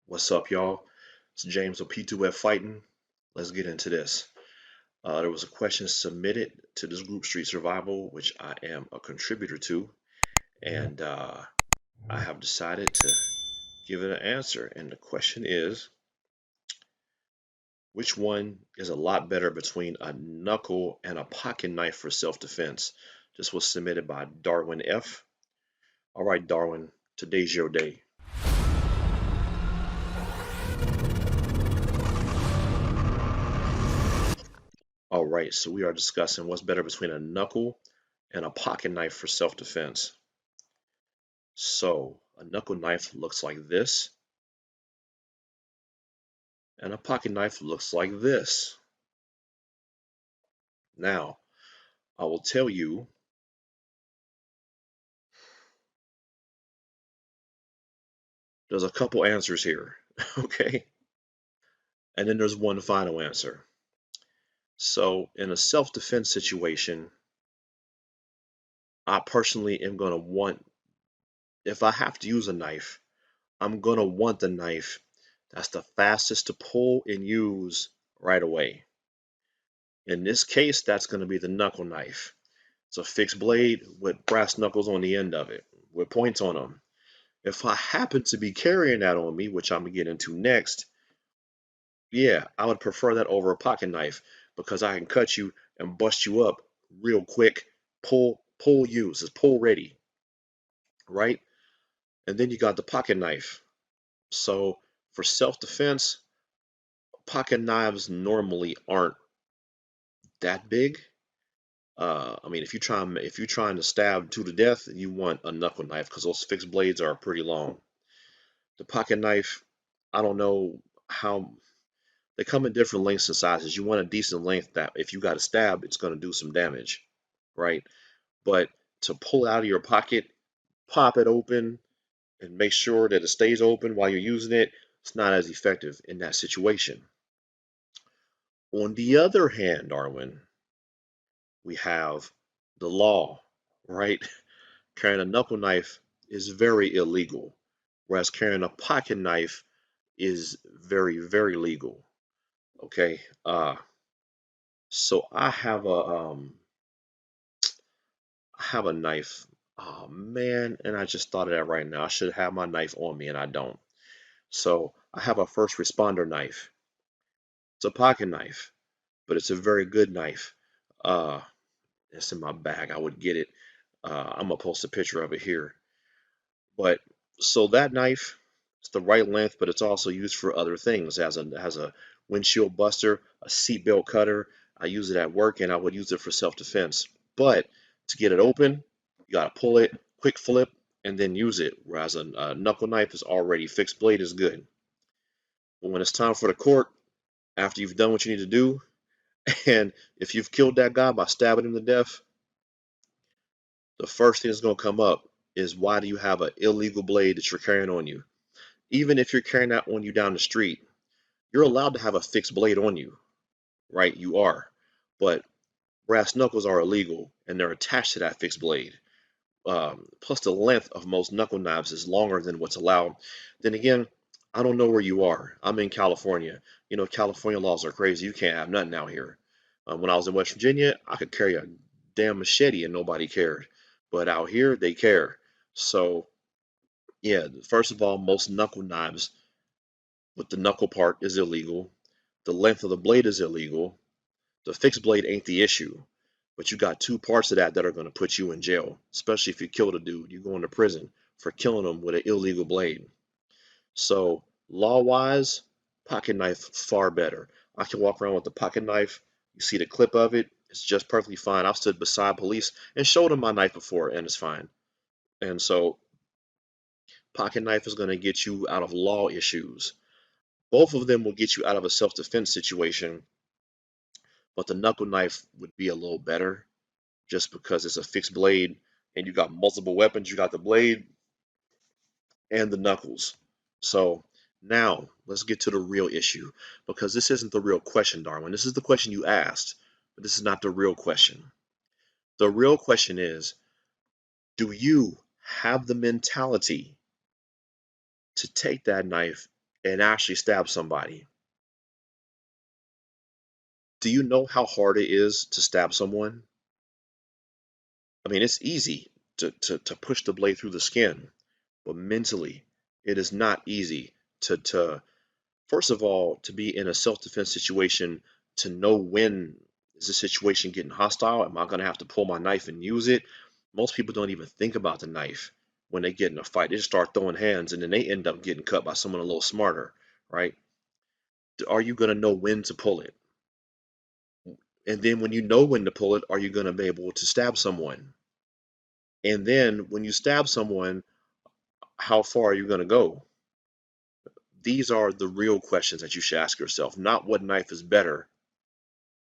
What's up, y'all? It's James with P2F Fighting. Let's get into this. There was a question submitted to this group Street Survival, which I am a contributor to, and I have decided to give it an answer. And the question is, which one is a lot better between a knuckle and a pocket knife for self-defense? This was submitted by Darwin F. All right, Darwin, today's your day. All right, so we are discussing what's better between a knuckle and a pocket knife for self-defense. So a knuckle knife looks like this, and a pocket knife looks like this. Now, I will tell you, there's a couple answers here, okay? And then there's one final answer. So in a self-defense situation, I personally am going to want, if I have to use a knife, I'm going to want the knife that's the fastest to pull and use right away. In this case, that's going to be the knuckle knife. It's a fixed blade with brass knuckles on the end of it, with points on them. If I happen to be carrying that on me, which I'm going to get into next, yeah, I would prefer that over a pocket knife because I can cut you and bust you up real quick. Pull use, it's pull ready, right? And then you got the pocket knife. So for self-defense, pocket knives normally aren't that big. I mean, if you're trying to stab to the death, you want a knuckle knife because those fixed blades are pretty long. The pocket knife, I don't know how they come in different lengths and sizes. You want a decent length that if you got to stab, it's going to do some damage, right? But to pull out of your pocket, pop it open, and make sure that it stays open while you're using it, it's not as effective in that situation. On the other hand, Darwin, we have the law, right? Carrying a knuckle knife is very illegal, whereas carrying a pocket knife is very, very legal. Okay, so I have a knife. Oh man, and I just thought of that right now. I should have my knife on me and I don't. So I have a first responder knife. It's a pocket knife, but it's a very good knife. Uh, it's in my bag. I would get it. I'm gonna post a picture of it here. But so that knife, it's the right length, but it's also used for other things. Has a windshield buster, a seatbelt cutter. I use it at work, and I would use it for self-defense. But to get it open, you gotta pull it, quick flip, and then use it. Whereas a knuckle knife is already fixed blade is good. But when it's time for the court, after you've done what you need to do, and if you've killed that guy by stabbing him to death, the first thing that's gonna come up is why do you have an illegal blade that you're carrying on you? Even if you're carrying that on you down the street, you're allowed to have a fixed blade on you, right? You are. But brass knuckles are illegal and they're attached to that fixed blade. Plus, the length of most knuckle knives is longer than what's allowed. Then again, I don't know where you are. I'm in California. You know, California laws are crazy. You can't have nothing out here. When I was in West Virginia, I could carry a damn machete and nobody cared. But out here, they care. So, yeah, first of all, most knuckle knives with the knuckle part is illegal. The length of the blade is illegal. The fixed blade ain't the issue. But you got two parts of that that are going to put you in jail, especially if you killed a dude. You're going to prison for killing him with an illegal blade. So, law wise, pocket knife far better. I can walk around with a pocket knife. You see the clip of it, it's just perfectly fine. I've stood beside police and showed them my knife before, and it's fine. And so, pocket knife is going to get you out of law issues. Both of them will get you out of a self defense situation, but the knuckle knife would be a little better just because it's a fixed blade and you got multiple weapons. You got the blade and the knuckles. So now let's get to the real issue because this isn't the real question, Darwin. This is the question you asked, but this is not the real question. The real question is, do you have the mentality to take that knife and actually stab somebody. Do you know how hard it is to stab someone? I mean, it's easy to push the blade through the skin, but mentally, it is not easy to first of all, to be in a self-defense situation, to know when is the situation getting hostile? Am I going to have to pull my knife and use it? Most people don't even think about the knife when they get in a fight. They just start throwing hands and then they end up getting cut by someone a little smarter, right? Are you going to know when to pull it? And then when you know when to pull it, are you going to be able to stab someone? And then when you stab someone, how far are you going to go? These are the real questions that you should ask yourself, not what knife is better,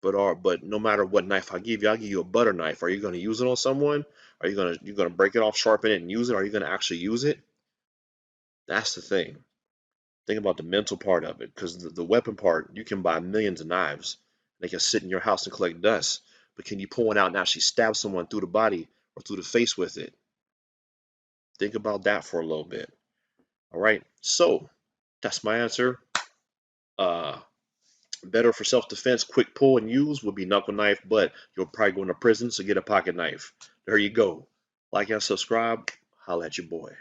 but no matter what knife I give you, I'll give you a butter knife. Are you going to use it on someone? Are you gonna break it off, sharpen it, and use it? Are you going to actually use it? That's the thing. Think about the mental part of it, because the weapon part, you can buy millions of knives. They can sit in your house and collect dust. But can you pull one out and actually stab someone through the body or through the face with it? Think about that for a little bit. All right. So that's my answer. Uh, Better for self-defense, quick pull and use would be knuckle knife, but you'll probably go into prison, so get a pocket knife. There you go. Like and subscribe. Holla at your boy.